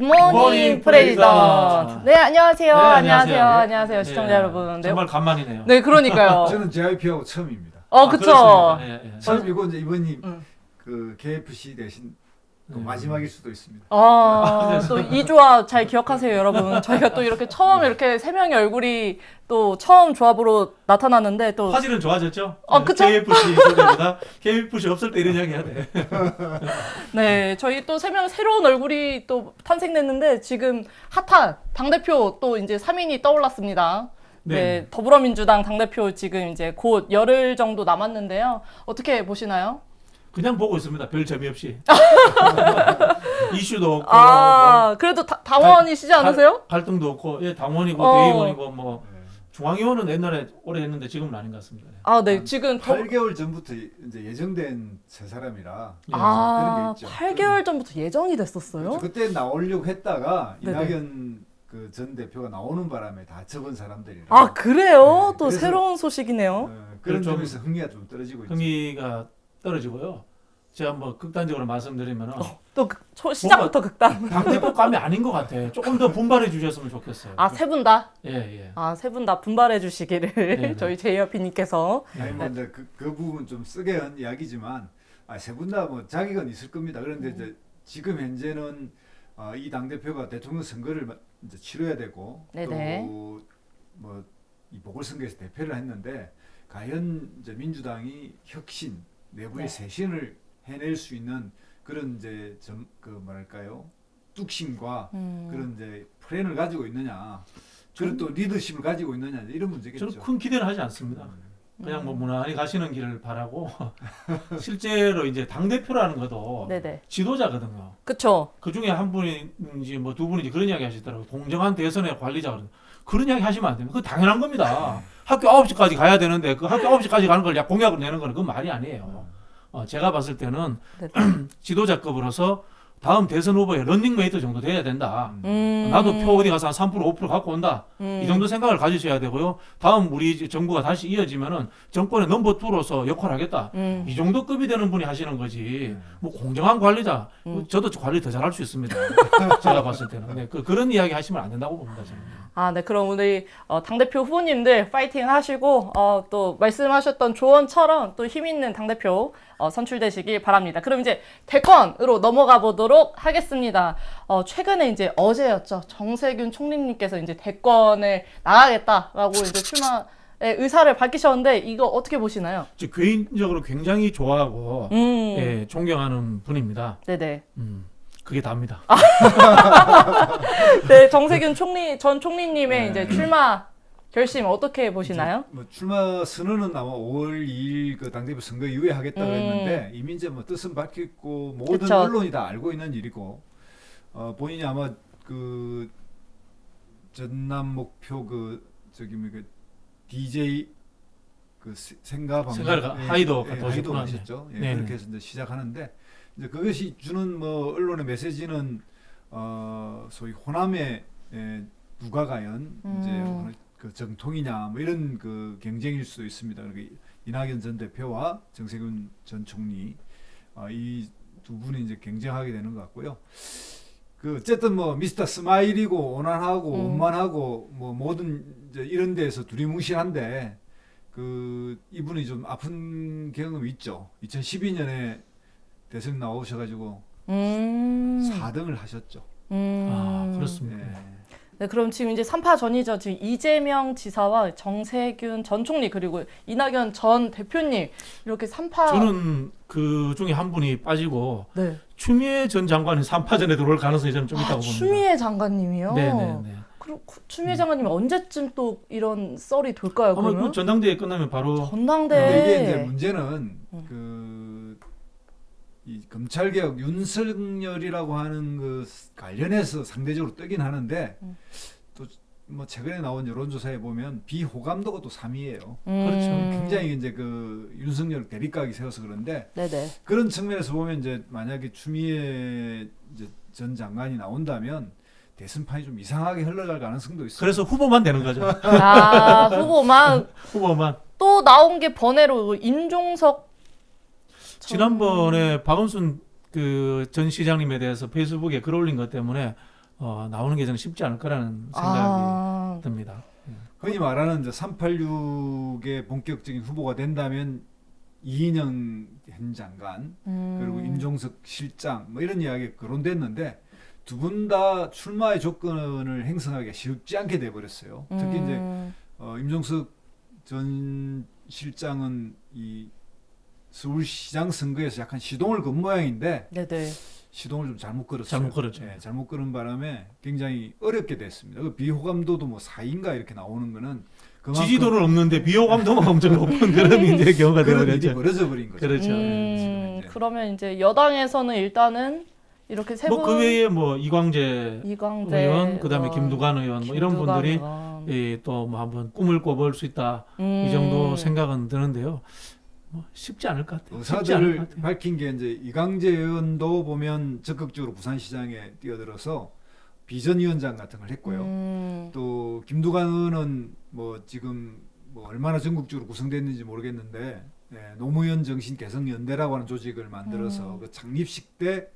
굿모닝 프레지던트. 네, 안녕하세요. 네, 안녕하세요. 안녕하세요. 안녕하세요. 시청자 네, 여러분. 정말 간만이네요. 네, 그러니까요. 저는 JYP하고 처음입니다. 그쵸. 그렇습니까? 예, 예. 처음이고 이제 이번이 음. 그 KFC 대신 또 마지막일 수도 있습니다. 또 이조합 잘 기억하세요, 여러분. 저희가 또 이렇게 처음 이렇게 세 명의 얼굴이 또 처음 조합으로 나타났는데 또 화질은 좋아졌죠? 그쵸? KFC 있을 때보다 KFC 없을 때 이런 이야기 해야 돼. 네, 저희 또 세 명 새로운 얼굴이 또 탄생됐는데 지금 핫한 당대표 또 이제 3인이 떠올랐습니다. 네, 더불어민주당 당대표 지금 이제 곧 열흘 정도 남았는데요. 어떻게 보시나요? 그냥 보고 있습니다. 별 재미없이. 이슈도 없고 뭐 그래도 당원이시지 않으세요? 갈등도 없고 예, 당원이고 대의원이고 뭐 중앙위원은 옛날에 오래 했는데 지금은 아닌 것 같습니다. 네, 지금 8개월 전부터 이제 예정된 세 사람이라 그런 게 있죠. 8개월 전부터 예정이 됐었어요? 그렇죠. 그때 나오려고 했다가 네네. 이낙연 그 전 대표가 나오는 바람에 다 접은 사람들이라. 그래요? 네, 또 그래서- 새로운 소식이네요. 그런 좀 점에서 흥미가 좀 떨어지고 있죠. 흥미가 떨어지고요. 제가 뭐 극단적으로 말씀드리면은 또 시작부터 극단. 당대표감이 아닌 것 같아. 조금 더 분발해 주셨으면 좋겠어요. 세 분 다? 예, 예. 세 분 다 분발해 주시기를 네. 저희 제이어피님께서. 아니 뭐 이제 그 부분 좀 쓰게 한 이야기지만 세 분 다 뭐 자격은 있을 겁니다. 그런데 이제 지금 현재는 이 당 대표가 대통령 선거를 이제 치러야 되고 네네. 또 뭐 이 보궐선거에서 대패를 했는데 과연 이제 민주당이 혁신 내부의 쇄신을 해낼 수 있는 그런 이제 그 뭐랄까요 뚝심과 그런 이제 플랜을 가지고 있느냐 그리고 또 리더십을 가지고 있느냐 이런 문제겠죠. 저는 큰 기대는 하지 않습니다. 그냥 뭐 무난히 가시는 길을 바라고 실제로 이제 당 대표라는 것도 네네. 지도자거든요. 그쵸. 그 중에 한 분인지 뭐 두 분인지 그런 이야기 하시더라고요. 공정한 대선의 관리자거든요. 그런 이야기 하시면 안 됩니다. 그거 당연한 겁니다. 학교 9시까지 가야 되는데 그 학교 9시까지 가는 걸 공약으로 내는 거는 그건 말이 아니에요. 제가 봤을 때는 네네. 지도자급으로서 다음 대선 후보의 런닝메이트 정도 돼야 된다. 음. 나도 표 어디 가서 한 3% 5% 갖고 온다. 이 정도 생각을 가지셔야 되고요. 다음 우리 정부가 다시 이어지면은 정권의 넘버 2로서 역할하겠다. 이 정도 급이 되는 분이 하시는 거지. 뭐 공정한 관리자. 저도 관리 더 잘할 수 있습니다. 제가 봤을 때는. 네, 그런 이야기 하시면 안 된다고 봅니다. 저는. 네, 그럼 우리 당대표 후보님들 파이팅 하시고 또 말씀하셨던 조언처럼 또 힘있는 당대표 선출되시길 바랍니다. 그럼 이제 대권으로 넘어가 보도록 하겠습니다. 최근에 이제 어제였죠. 정세균 총리님께서 이제 대권에 나가겠다라고 이제 출마의 의사를 밝히셨는데 이거 어떻게 보시나요? 저 개인적으로 굉장히 좋아하고 예, 존경하는 분입니다. 네네. 그게 답니다. 네, 정세균 전 총리님의 이제 출마 결심 어떻게 보시나요? 뭐 출마 선언은 아마 5월 2일 그 당대표 선거 이후에 하겠다고 했는데 이미 이제 뭐 뜻은 밝혔고 모든 그쵸. 언론이 다 알고 있는 일이고 본인이 아마 그 전남 목표 그 저기 뭐 그 DJ 그 생가 방송 하이도 하이도 하셨죠. 예, 네. 그렇게 해서 이제 시작하는데 이제 그것이 주는 뭐 언론의 메시지는 소위 호남의 누가 과연 이제 어느 그 정통이냐 뭐 이런 그 경쟁일 수도 있습니다. 그러니까 이낙연 전 대표와 정세균 전 총리 이 두 분이 이제 경쟁하게 되는 것 같고요. 그 어쨌든 뭐 미스터 스마일이고 온화하고 원만하고 뭐 모든 이제 이런 데에서 두리뭉실한데 그 이분이 좀 아픈 경험이 있죠. 2012년에 대선 나오셔가지고 4등을 하셨죠. 그렇습니다. 네, 그럼 지금 이제 3파전이죠. 지금 이재명 지사와 정세균 전 총리 그리고 이낙연 전 대표님 이렇게 3파. 저는 그 중에 한 분이 빠지고 네. 추미애 전 장관이 3파전에 들어올 가능성이 저는 좀 있다고 봅니다. 추미애 장관님이요? 네네네. 그럼 추미애 장관님 언제쯤 또 이런 썰이 돌까요? 아마 그러면? 그 전당대회 끝나면 바로 전당대회. 근데 이게 이제 문제는 이 검찰개혁 윤석열이라고 하는 그 관련해서 상대적으로 뜨긴 하는데 또 뭐 최근에 나온 여론조사에 보면 비호감도가 또 3위예요. 그렇죠. 굉장히 이제 그 윤석열 대립각이 세워서 그런데 네네. 그런 측면에서 보면 이제 만약에 추미애 이제 전 장관이 나온다면 대선판이 좀 이상하게 흘러갈 가능성도 있어요. 그래서 후보만 되는 거죠. 후보만 후보만. 또 나온 게 번외로 임종석 지난번에 박원순 그 전 시장님에 대해서 페이스북에 글 올린 것 때문에 나오는 게 저는 쉽지 않을 거라는 생각이 아, 듭니다. 흔히 말하는 이제 386의 본격적인 후보가 된다면 이인영 현 장관 그리고 임종석 실장 뭐 이런 이야기가 거론됐는데 두 분 다 출마의 조건을 행사하기가 쉽지 않게 돼 버렸어요. 특히 이제 임종석 전 실장은 이 서울시장 선거에서 약간 시동을 건 모양인데 네네. 시동을 좀 잘못 걸었어요. 잘못 걸었죠. 네, 잘못 걸은 바람에 굉장히 어렵게 됐습니다. 그 비호감도도 뭐 4인가 이렇게 나오는 거는 그만큼 지지도는 없는데 비호감도가 엄청 높은 그런 이제 경우가 그런 일이 되어버렸죠. 벌어져 버린 거죠. 그렇죠. 지금 이제. 그러면 이제 여당에서는 일단은 이렇게 세 분, 뭐 그 외에 뭐 이광재 이광재 의원, 그다음에 김두관 의원 뭐 이런 김두관 분들이 의원. 또 뭐 한번 꿈을 꿔볼 수 있다 이 정도 생각은 드는데요. 뭐 쉽지 않을 것 같아요. 쉽지 않을 것 의사들을 같아요. 밝힌 게 이제 이광재 의원도 보면 적극적으로 부산시장에 뛰어들어서 비전위원장 같은 걸 했고요. 또 김두관 의원은 뭐 지금 뭐 얼마나 전국적으로 구성됐는지 모르겠는데 노무현 정신 개성 연대라고 하는 조직을 만들어서 그 창립식 때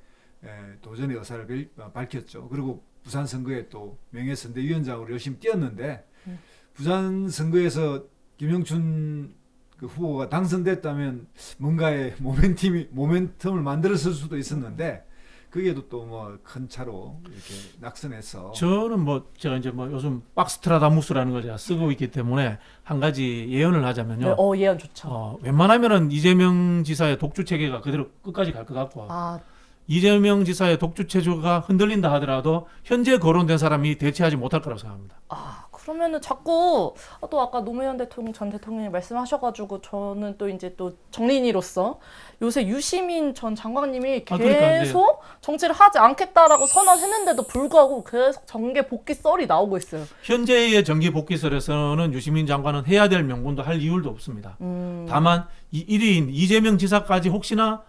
도전의 의사를 밝혔죠. 그리고 부산 선거에 또 명예선대위원장으로 열심히 뛰었는데 부산 선거에서 김영춘 그 후보가 당선됐다면 뭔가의 모멘텀을 만들었을 수도 있었는데 그게도 또 뭐 큰 차로 이렇게 낙선해서 저는 뭐 제가 이제 뭐 요즘 박스트라다무스라는 걸 제가 쓰고 있기 때문에 한 가지 예언을 하자면요. 네, 예언 좋죠. 웬만하면은 이재명 지사의 독주 체계가 그대로 끝까지 갈 것 같고 아, 이재명 지사의 독주 체제가 흔들린다 하더라도 현재 거론된 사람이 대체하지 못할 거라고 생각합니다. 그러면은 자꾸 또 아까 노무현 대통령 전 대통령이 말씀하셔가지고 저는 또 이제 또 정리인으로서 요새 유시민 전 장관님이 그러니까 계속 정치를 하지 않겠다라고 선언했는데도 불구하고 계속 정계 복귀 썰이 나오고 있어요. 현재의 정기 복귀설에서는 유시민 장관은 해야 될 명분도 할 이유도 없습니다. 다만 1위인 이재명 지사까지 혹시나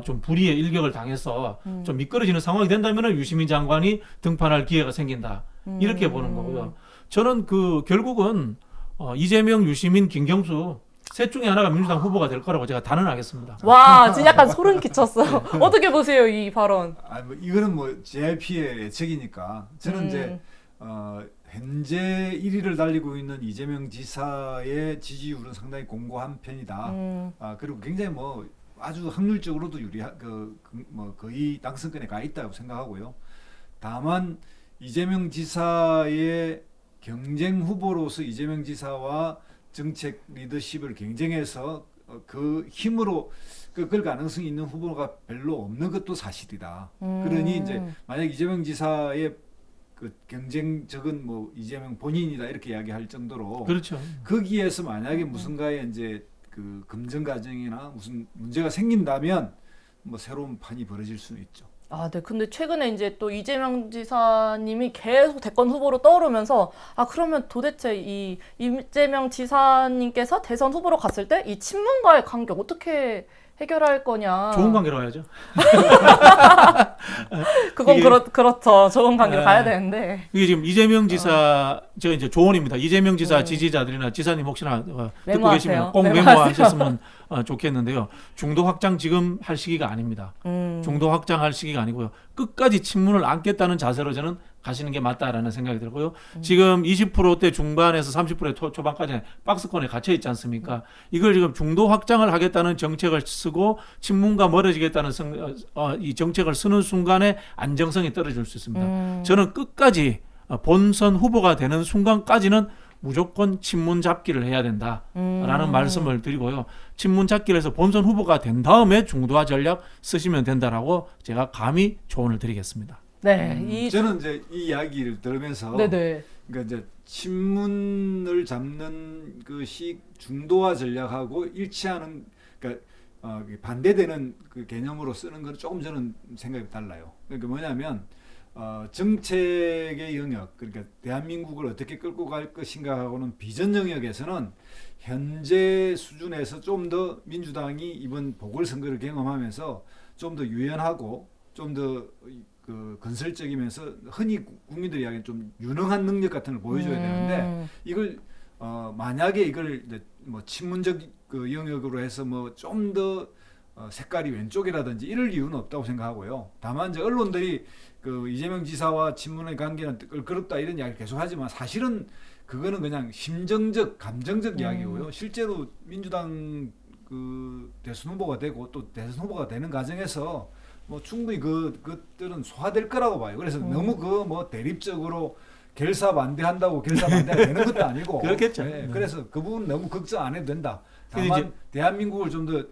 좀 불의의 일격을 당해서 좀 미끄러지는 상황이 된다면 유시민 장관이 등판할 기회가 생긴다. 이렇게 보는 거고요. 저는 그 결국은 이재명, 유시민, 김경수 셋 중에 하나가 민주당 후보가 될 거라고 제가 단언하겠습니다. 와, 지금 약간 소름 끼쳤어요. 어떻게 보세요, 이 발언? 뭐 이거는 뭐 JYP의 예측이니까 저는 이제 현재 1위를 달리고 있는 이재명 지사의 지지율은 상당히 공고한 편이다. 그리고 굉장히 뭐 아주 확률적으로도 뭐 거의 당선권에 가 있다고 생각하고요. 다만 이재명 지사의 경쟁 후보로서 이재명 지사와 정책 리더십을 경쟁해서 그 힘으로 끌 가능성이 있는 후보가 별로 없는 것도 사실이다. 그러니 이제 만약 이재명 지사의 그 경쟁적은 뭐 이재명 본인이다 이렇게 이야기할 정도로 그렇죠. 거기에서 만약에 무슨가의 이제 그 검증 과정이나 무슨 문제가 생긴다면 뭐 새로운 판이 벌어질 수는 있죠. 네. 근데 최근에 이제 또 이재명 지사님이 계속 대권 후보로 떠오르면서 그러면 도대체 이 이재명 지사님께서 대선 후보로 갔을 때 이 친문과의 관계 어떻게 해결할 거냐. 좋은 관계로 가야죠. 그건 이게- 그렇죠. 좋은 관계로 네. 가야 되는데. 이게 지금 이재명 지사 제가 이제 조언입니다. 이재명 지사 지지자들이나 지사님 혹시나 듣고 메모하세요. 계시면 꼭 메모하세요. 메모하셨으면 좋겠는데요. 중도 확장 지금 할 시기가 아닙니다. 중도 확장할 시기가 아니고요. 끝까지 친문을 안겠다는 자세로 저는 가시는 게 맞다라는 생각이 들고요. 지금 20%대 중반에서 30% 초반까지 박스권에 갇혀 있지 않습니까? 이걸 지금 중도 확장을 하겠다는 정책을 쓰고 친문과 멀어지겠다는 이 정책을 쓰는 순간에 안정성이 떨어질 수 있습니다. 저는 끝까지 본선 후보가 되는 순간까지는 무조건 친문 잡기를 해야 된다라는 말씀을 드리고요. 친문 잡기를 해서 본선 후보가 된 다음에 중도화 전략 쓰시면 된다라고 제가 감히 조언을 드리겠습니다. 네. 저는 이제 이 이야기를 들으면서 네네. 그러니까 이제 친문을 잡는 것이 중도화 전략하고 일치하는 그러니까 반대되는 그 개념으로 쓰는 건 조금 저는 생각이 달라요. 그러니까 뭐냐면 정책의 영역 그러니까 대한민국을 어떻게 끌고 갈 것인가하고는 비전 영역에서는 현재 수준에서 좀 더 민주당이 이번 보궐선거를 경험하면서 좀 더 유연하고 좀 더 그 건설적이면서 흔히 국민들이 이야기하는 좀 유능한 능력 같은 걸 보여줘야 되는데 이걸 만약에 이걸 이제 뭐 친문적 그 영역으로 해서 뭐 좀 더 색깔이 왼쪽이라든지 이럴 이유는 없다고 생각하고요. 다만 이제 언론들이 그 이재명 지사와 친문의 관계는 껄끄럽다 이런 이야기를 계속하지만 사실은 그거는 그냥 심정적, 감정적 이야기고요. 실제로 민주당 그 대선 후보가 되고 또 대선 후보가 되는 과정에서 뭐 충분히 그것들은 소화될 거라고 봐요. 그래서 너무 그 뭐 대립적으로 결사 반대한다고 결사 반대가 되는 것도 아니고 그렇겠죠. 네, 그래서 그 부분 너무 걱정 안 해도 된다. 근데 다만 이제 대한민국을 좀 더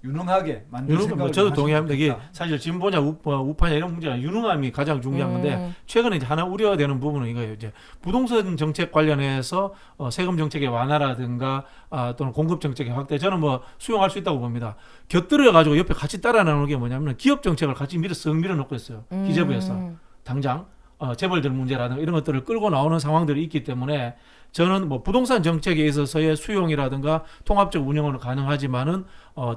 유능하게 만들 뭐 생각을 저도 하시면 동의합니다. 이게 좋겠다. 사실 진보냐 우파냐 이런 문제가 유능함이 가장 중요한 건데 최근에 이제 하나 우려되는 부분은 이거예요. 이제 부동산 정책 관련해서 세금 정책의 완화라든가 또는 공급 정책의 확대 저는 뭐 수용할 수 있다고 봅니다. 곁들여 가지고 옆에 같이 따라 나오는 게 뭐냐면 기업 정책을 같이 쓱 밀어놓고 있어요. 기재부에서 당장 재벌들 문제라든가 이런 것들을 끌고 나오는 상황들이 있기 때문에 저는 뭐 부동산 정책에 있어서의 수용이라든가 통합적 운영은 가능하지만은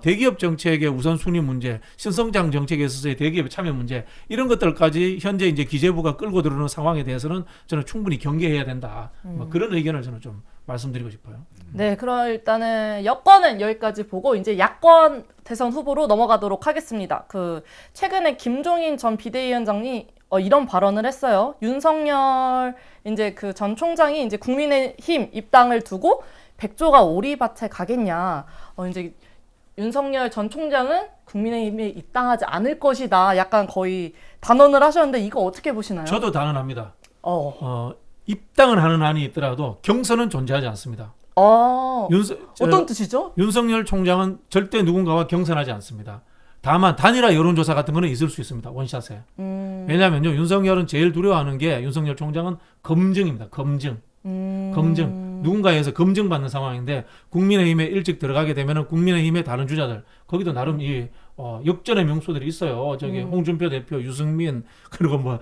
대기업 정책의 우선순위 문제, 신성장 정책에 있어서의 대기업의 참여 문제 이런 것들까지 현재 이제 기재부가 끌고 들어오는 상황에 대해서는 저는 충분히 경계해야 된다. 뭐 그런 의견을 저는 좀 말씀드리고 싶어요. 네, 그럼 일단은 여권은 여기까지 보고 이제 야권 대선 후보로 넘어가도록 하겠습니다. 그 최근에 김종인 전 비대위원장이 이런 발언을 했어요. 윤석열 이제 그 전 총장이 이제 국민의힘 입당을 두고 백조가 오리밭에 가겠냐. 이제 윤석열 전 총장은 국민의힘에 입당하지 않을 것이다. 약간 거의 단언을 하셨는데 이거 어떻게 보시나요? 저도 단언합니다. 입당을 하는 한이 있더라도 경선은 존재하지 않습니다. 어떤 뜻이죠? 윤석열 총장은 절대 누군가와 경선하지 않습니다. 다만 단일화 여론조사 같은 거는 있을 수 있습니다. 원샷에. 왜냐하면요. 윤석열은 제일 두려워하는 게 윤석열 총장은 검증입니다. 검증. 누군가에서 검증받는 상황인데 국민의힘에 일찍 들어가게 되면은 국민의힘의 다른 주자들 거기도 나름 이 역전의 명수들이 있어요. 저기 홍준표 대표, 유승민 그리고 뭐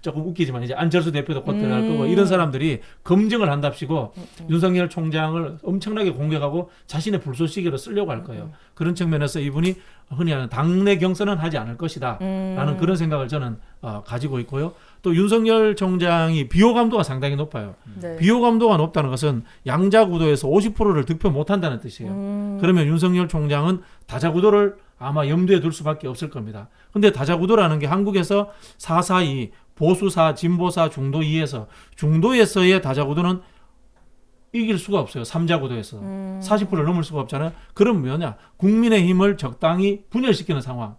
조금 웃기지만 이제 안철수 대표도 곧 들어갈 거고 이런 사람들이 검증을 한답시고 윤석열 총장을 엄청나게 공격하고 자신의 불쏘시개로 쓰려고 할 거예요. 그런 측면에서 이분이 흔히 하는 당내 경선은 하지 않을 것이다 라는 그런 생각을 저는 가지고 있고요. 또 윤석열 총장이 비호감도가 상당히 높아요. 네. 비호감도가 높다는 것은 양자구도에서 50%를 득표 못한다는 뜻이에요. 그러면 윤석열 총장은 다자구도를 아마 염두에 둘 수밖에 없을 겁니다. 근데 다자구도라는 게 한국에서 442, 보수사, 진보사, 중도 2에서 중도에서의 다자구도는 이길 수가 없어요. 3자구도에서. 40%를 넘을 수가 없잖아요. 그럼 뭐냐? 국민의힘을 적당히 분열시키는 상황.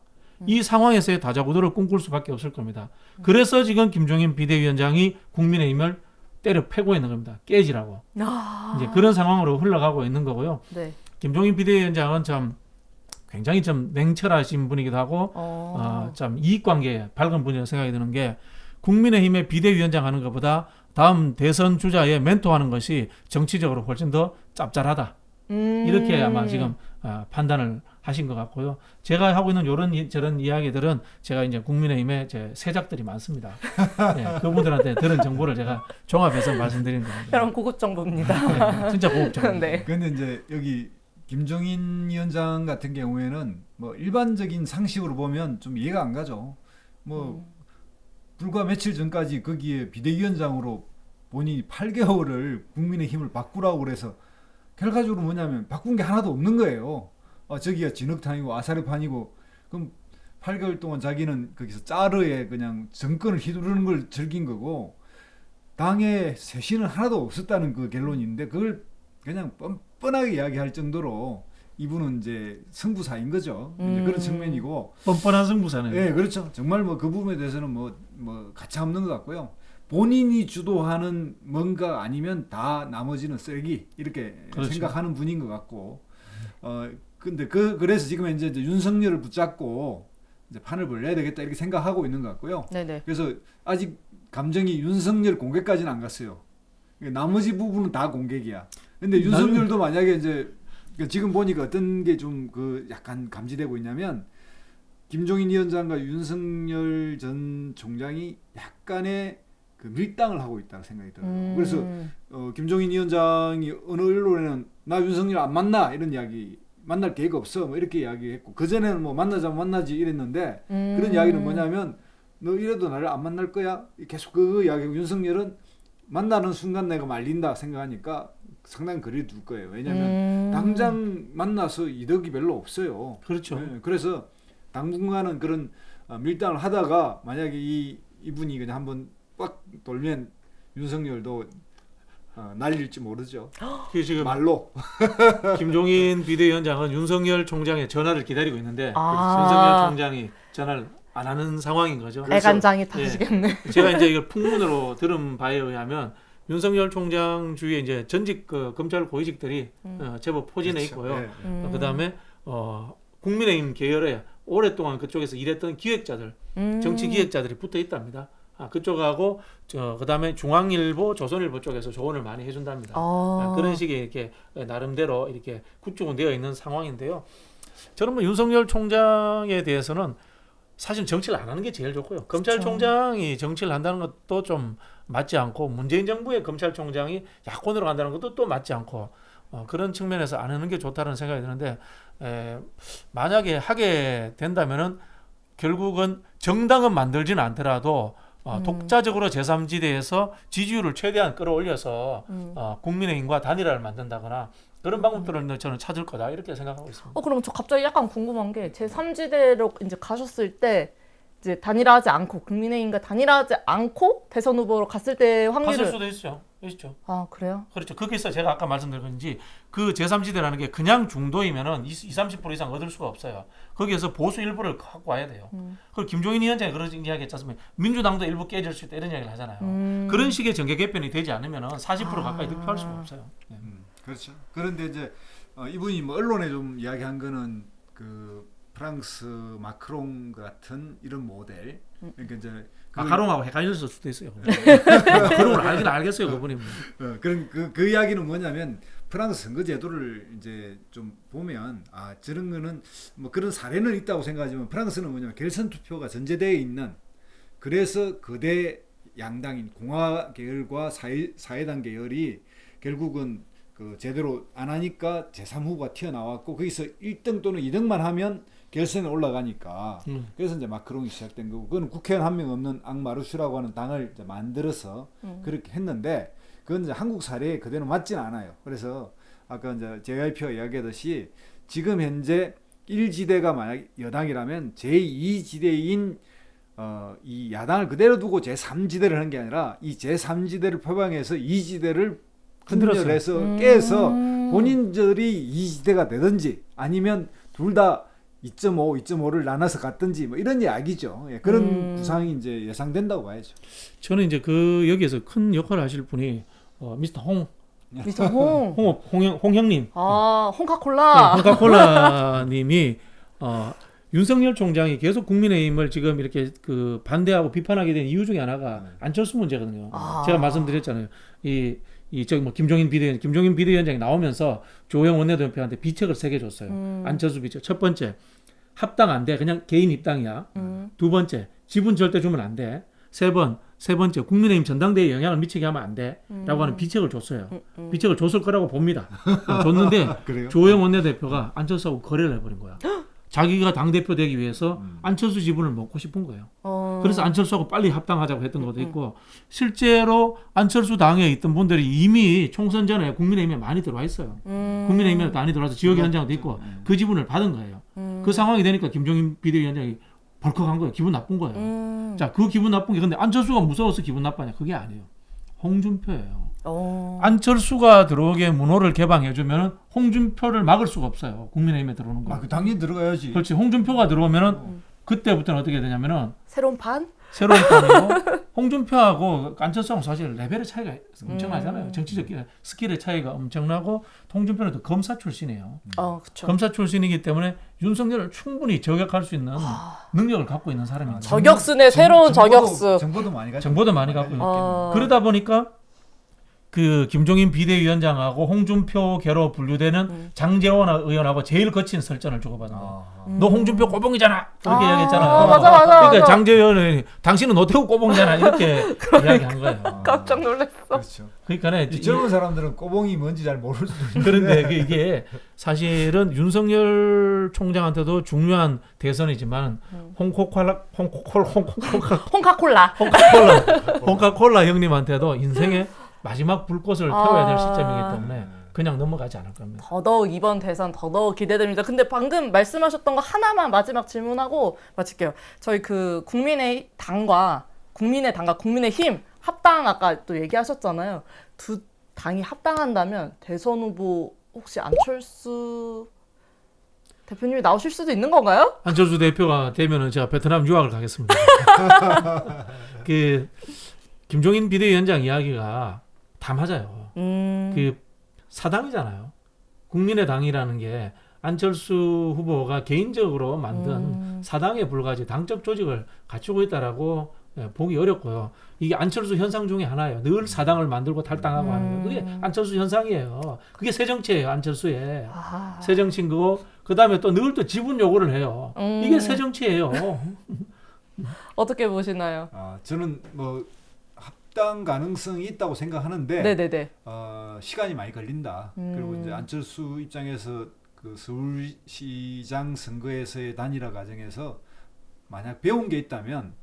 이 상황에서의 다자구도를 꿈꿀 수밖에 없을 겁니다. 그래서 지금 김종인 비대위원장이 국민의힘을 때려 패고 있는 겁니다. 깨지라고. 이제 그런 상황으로 흘러가고 있는 거고요. 네. 김종인 비대위원장은 참 굉장히 좀 냉철하신 분이기도 하고 참 이익관계에 밝은 분이라고 생각이 드는 게 국민의힘의 비대위원장 하는 것보다 다음 대선 주자의 멘토하는 것이 정치적으로 훨씬 더 짭짤하다. 이렇게 아마 지금 판단을 하신 것 같고요. 제가 하고 있는 저런 이야기들은 제가 이제 국민의힘에 제 세작들이 많습니다. 네, 그분들한테 들은 정보를 제가 종합해서 말씀드리는 겁니다. 그럼 고급 정보입니다. 네, 진짜 고급 정보. 네. 근데 이제 여기 김종인 위원장 같은 경우에는 뭐 일반적인 상식으로 보면 좀 이해가 안 가죠. 뭐 불과 며칠 전까지 거기에 비대위원장으로 본인이 8개월을 국민의힘을 바꾸라고 그래서 결과적으로 뭐냐면 바꾼 게 하나도 없는 거예요. 저기가 진흙탕이고 아사리판이고 그럼 8개월 동안 자기는 거기서 짜르에 그냥 정권을 휘두르는 걸 즐긴 거고 당에 쇄신은 하나도 없었다는 그 결론인데 그걸 그냥 뻔뻔하게 이야기할 정도로 이분은 이제 승부사인 거죠. 이제 그런 측면이고 뻔뻔한 승부사네요. 네, 그렇죠. 정말 뭐 그 부분에 대해서는 뭐 가차없는 것 같고요. 본인이 주도하는 뭔가 아니면 다 나머지는 쓰레기 이렇게 그렇죠. 생각하는 분인 것 같고 근데 그래서 지금 이제 윤석열을 붙잡고 이제 판을 벌려야 되겠다 이렇게 생각하고 있는 것 같고요. 네네. 그래서 아직 감정이 윤석열 공격까지는 안 갔어요. 나머지 부분은 다 공격이야. 근데 윤석열도 만약에 이제 지금 보니까 어떤 게 좀 그 약간 감지되고 있냐면 김종인 위원장과 윤석열 전 총장이 약간의 그 밀당을 하고 있다는 생각이 들어요. 그래서 김종인 위원장이 어느 언론에는 나 윤석열 안 만나 이런 이야기 만날 계획 없어 뭐 이렇게 이야기했고 그 전에는 뭐 만나자면 만나지 이랬는데 그런 이야기는 뭐냐면 너 이래도 나를 안 만날 거야 계속 그 이야기고 윤석열은 만나는 순간 내가 말린다 생각하니까 상당히 거리를 둘 거예요. 왜냐하면 당장 만나서 이득이 별로 없어요. 그렇죠. 네, 그래서 당분간은 그런 밀당을 하다가 만약에 이분이 그냥 한번 빡 돌면 윤석열도 날릴지 모르죠. 그 지금 말로. 김종인 비대위원장은 윤석열 총장의 전화를 기다리고 있는데 아. 윤석열 총장이 전화를 안 하는 상황인 거죠. 애간장이 타시겠네. 제가 이제 이걸 풍문으로 들은 바에 의하면 윤석열 총장 주위에 이제 전직 그 검찰 고위직들이 제법 포진해 그렇죠. 있고요. 네. 그다음에 국민의힘 계열에 오랫동안 그쪽에서 일했던 기획자들, 정치 기획자들이 붙어 있답니다. 그쪽하고 그다음에 중앙일보, 조선일보 쪽에서 조언을 많이 해준답니다. 그런 식의 이렇게 나름대로 이렇게 구축은 되어 있는 상황인데요. 저는 뭐 윤석열 총장에 대해서는 사실 정치를 안 하는 게 제일 좋고요. 검찰총장이 정치를 한다는 것도 좀 맞지 않고 문재인 정부의 검찰총장이 야권으로 간다는 것도 또 맞지 않고 그런 측면에서 안 하는 게 좋다는 생각이 드는데 만약에 하게 된다면은 결국은 정당은 만들지는 않더라도 독자적으로 제3지대에서 지지율을 최대한 끌어올려서 국민의힘과 단일화를 만든다거나 그런 방법들을 저는 찾을 거다 이렇게 생각하고 있습니다. 그럼 저 갑자기 약간 궁금한 게 제3지대로 이제 가셨을 때 이제 단일화하지 않고 국민의힘과 단일화하지 않고 대선 후보로 갔을 때 갔을 확률을 수도 있죠. 아 그래요? 그렇죠. 거기서 제가 아까 말씀드린 건지 그 제3지대라는 게 그냥 중도이면은 20-30% 이상 얻을 수가 없어요. 거기에서 보수 일부를 갖고 와야 돼요. 그리고 김종인 위원장이 그런 이야기 했지 않습니까? 민주당도 일부 깨질 수 있다 이런 이야기를 하잖아요. 그런 식의 정계 개편이 되지 않으면은 40% 가까이 득표할 수가 없어요. 네. 그렇죠. 그런데 이제 이분이 뭐 언론에 좀 이야기한 거는 그 프랑스 마크롱 같은 이런 모델. 그러니까 이제 마카롱하고 헷갈렸을 수도 있어요. 마카롱을 알긴 알겠어요, 그분이. 그런 그 이야기는 뭐냐면 프랑스 선거 제도를 이제 좀 보면 저런 거는 뭐 그런 사례는 있다고 생각하지만 프랑스는 뭐냐면 결선 투표가 전제되어 있는 그래서 거대 양당인 공화 계열과 사회당 계열이 결국은 그 제대로 안 하니까 제3후보가 튀어나왔고 거기서 1등 또는 2등만 하면 결선에 올라가니까 그래서 이제 마크롱이 시작된 거고 그건 국회의원 한 명 없는 앙마르슈라고 하는 당을 이제 만들어서 그렇게 했는데 그건 이제 한국 사례에 그대로 맞지는 않아요. 그래서 아까 이제 JYP가 이야기하듯이 지금 현재 1지대가 만약 여당이라면 제2지대인 이 야당을 그대로 두고 제3지대를 하는 게 아니라 이 제3지대를 표방해서 2지대를 분열해서 깨서 본인들이 2지대가 되든지 아니면 둘 다 2.5, 2.5를 나눠서 갔든지 뭐 이런 이야기죠. 예, 그런 구상이 이제 예상된다고 봐야죠. 저는 이제 그 여기에서 큰 역할을 하실 분이 미스터 미스터 홍형님. 홍카콜라. 홍카콜라님이 윤석열 총장이 계속 국민의힘을 지금 이렇게 그 반대하고 비판하게 된 이유 중에 하나가 안철수 문제거든요. 제가 말씀드렸잖아요. 저기 뭐 김종인 비대위원장이 나오면서 조영 원내대표한테 비책을 3개 줬어요. 안철수 비책. 첫 번째, 합당 안 돼. 그냥 개인 입당이야. 두 번째, 지분 절대 주면 안 돼. 세 번째, 국민의힘 전당대회에 영향을 미치게 하면 안 돼. 라고 하는 비책을 줬어요. 비책을 줬을 거라고 봅니다. 줬는데 조영 원내대표가 안철수하고 거래를 해버린 거야. 자기가 당대표 되기 위해서 안철수 지분을 먹고 싶은 거예요. 그래서 안철수하고 빨리 합당하자고 했던 것도 있고 실제로 안철수 당에 있던 분들이 이미 총선 전에 국민의힘에 많이 들어와 있어요. 국민의힘에 많이 들어와서 지역위원장도 있고 그 지분을 받은 거예요. 그 상황이 되니까 김종인 비대위원장이 벌컥한 거예요. 기분 나쁜 거예요. 자, 그 기분 나쁜 게 근데 안철수가 무서워서 기분 나빠냐? 그게 아니에요. 홍준표예요. 안철수가 들어오게 문호를 개방해주면 홍준표를 막을 수가 없어요. 국민의힘에 들어오는 거. 당연히 들어가야지. 그렇지. 홍준표가 들어오면은 그때부터는 어떻게 되냐면은 새로운 판? 새로운 판이고 홍준표하고 안철수하고 사실 레벨의 차이가 엄청나잖아요. 정치적 스킬의 차이가 엄청나고 홍준표는 또 검사 출신이에요. 그쵸. 검사 출신이기 때문에 윤석열을 충분히 저격할 수 있는 능력을 갖고 있는 사람입니다. 저격수네 새로운 저격수. 정보도 많이 가지고. 정보도 많이 갖고 있고 그러다 보니까 그 김종인 비대위원장하고 홍준표계로 분류되는 장제원 의원하고 제일 거친 설전을 주고받은 거예요. 너 홍준표 꼬봉이잖아. 그렇게 이야기했잖아요. 맞아. 그러니까 장제원 의원이 당신은 노태우 꼬봉이잖아. 이렇게 이야기한 거예요. 깜짝 놀랐어. 그렇죠. 그러니까 젊은 사람들은 꼬봉이 뭔지 잘 모를 수도 있는데. 그런데 이게 사실은 윤석열 총장한테도 중요한 대선이지만 홍카콜라 형님한테도 인생의 마지막 불꽃을 태워야 될 아. 시점이기 때문에 그냥 넘어가지 않을 겁니다. 더더욱 이번 대선 더더욱 기대됩니다. 근데 방금 말씀하셨던 거 하나만 마지막 질문하고 마칠게요. 저희 그 국민의당과 국민의힘 합당 아까 또 얘기하셨잖아요. 두 당이 합당한다면 대선 후보 혹시 안철수 대표님이 나오실 수도 있는 건가요? 안철수 대표가 되면은 제가 베트남 유학을 가겠습니다. 그 김종인 비대위원장 이야기가 다 맞아요. 그 사당이잖아요. 국민의당이라는 게 안철수 후보가 개인적으로 만든 사당에 불과하지 당적 조직을 갖추고 있다라고 보기 어렵고요. 이게 안철수 현상 중에 하나예요. 늘 사당을 만들고 탈당하고 하는 거. 그게 안철수 현상이에요. 그게 새 정치예요. 안철수의 새 정치인 거고 그다음에 또 늘 또 지분 요구를 해요. 이게 새 정치예요. 어떻게 보시나요? 저는 뭐 합당 가능성이 있다고 생각하는데 네네네. 시간이 많이 걸린다. 그리고 이제 안철수 입장에서 그 서울시장 선거에서의 단일화 과정에서 만약 배운 게 있다면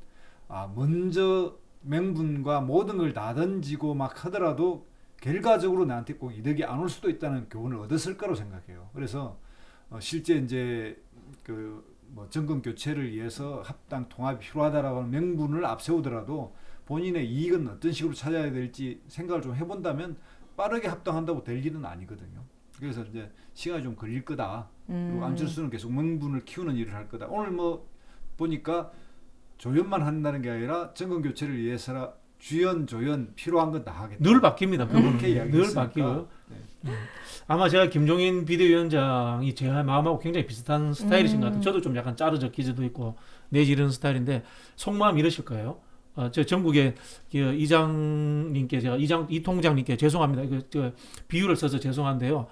먼저 명분과 모든 걸 다 던지고 막 하더라도 결과적으로 나한테 꼭 이득이 안 올 수도 있다는 교훈을 얻었을 거라고 생각해요. 그래서 실제 이제 그 뭐 정권 교체를 위해서 합당 통합이 필요하다라고 하는 명분을 앞세우더라도 본인의 이익은 어떤 식으로 찾아야 될지 생각을 좀 해본다면 빠르게 합당한다고 될 일은 아니거든요. 그래서 이제 시간이 좀 걸릴 거다. 그리고 안철수는 계속 명분을 키우는 일을 할 거다. 오늘 뭐 보니까 조연만 한다는 게 아니라 정권 교체를 위해서라 주연, 조연 필요한 건 다 하겠다. 늘 바뀝니다. 그렇게 늘 이야기했으니까. 바뀌고요. 네. 아마 제가 김종인 비대위원장이 제 마음하고 굉장히 비슷한 스타일이신 것 같아요. 저도 좀 약간 짜르적 기질도 있고 내지 이런 스타일인데 속마음 이러실 거예요. 저 전국의 이장님께 제가 이 통장님께 죄송합니다. 저 비유를 써서 죄송한데요.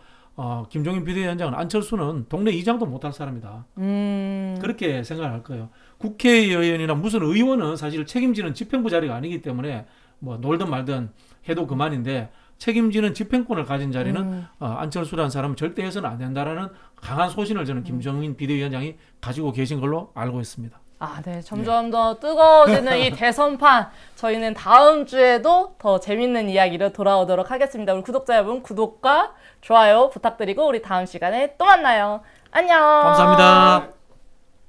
김종인 비대위원장은 안철수는 동네 이장도 못할 사람이다. 그렇게 생각할 거예요. 국회의원이나 무슨 의원은 사실 책임지는 집행부 자리가 아니기 때문에 뭐 놀든 말든 해도 그만인데 책임지는 집행권을 가진 자리는 안철수라는 사람은 절대 해서는 안 된다라는 강한 소신을 저는 김종인 비대위원장이 가지고 계신 걸로 알고 있습니다. 네. 점점 더 뜨거워지는 이 대선판. 저희는 다음 주에도 더 재밌는 이야기로 돌아오도록 하겠습니다. 우리 구독자 여러분 구독과 좋아요 부탁드리고 우리 다음 시간에 또 만나요. 안녕. 감사합니다.